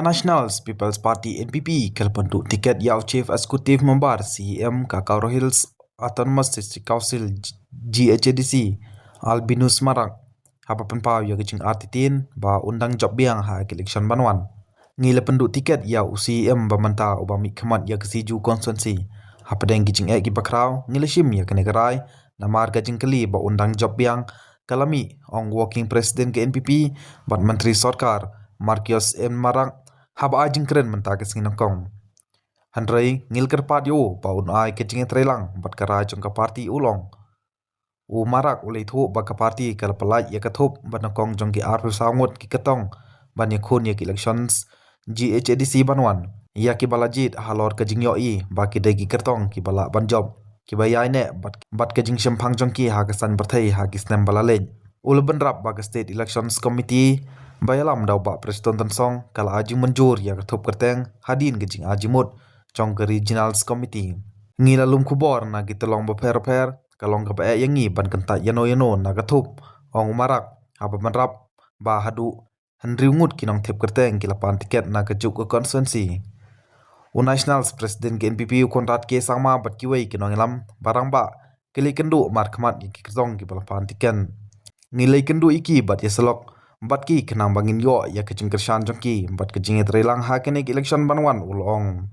Nationals People's Party NPP kelpentuk tiket Yau Chief Eksekutif Membar CEM Kakao Hills Autonomous District Council GHADC Albinus Marak haba penpau ya kecing artitin ba undang job biang ha election banwan ngila penduk tiket Yau CEM bamanta ubami kemat ya kesiju konstituensi haba deng kecing ki bakrau ngila shim ya kenegarai namar gajing keli ba undang job biang kalami ong working president ke NPP bat menteri sarkar Markios M Marak haba ajing keren mentake singin kong. Handrai ngil kerpat yo paun ai kecing trelang bat karai jong ka parti ulong. U Marak ulei thu ba ka parti kal pelai ya kathup bat kong jong ki arpu sangut ki ketong ban ya khun ya ki elections GHADC banwan. Ya ki balajit halor ka jing yo I ba ki degi kertong ki bala ban job. Ki bayai ne bat ka jing shempang jong ki ha kesan berthai ha ki snem balalej. Ul benrap ba ka State Elections Committee bayalam daw ba Presiden Tensong kala aji menjur ya kethup kerteng hadin gejing aji mut jong ke Regionals Committee. Ngila lum kubor na gitelong ba per kalong ka ba yangi ban kenta yano na kethup ong Marak haba benrap ba hadu hendriungut kinong thep kerteng kilapan tiket na kejuk ke konstituensi. U Nationals Presiden ke NPP kontrat ke sangma bat kiwei kinong ilam barang ba kili kendu mar kemat ki ketong ki balapan tiken. Ngilai kendu iki bat ya selok bat ki kenang bangin yo ya kecing kersan jongki bat kejing trelang ha kenek election banwan ulong.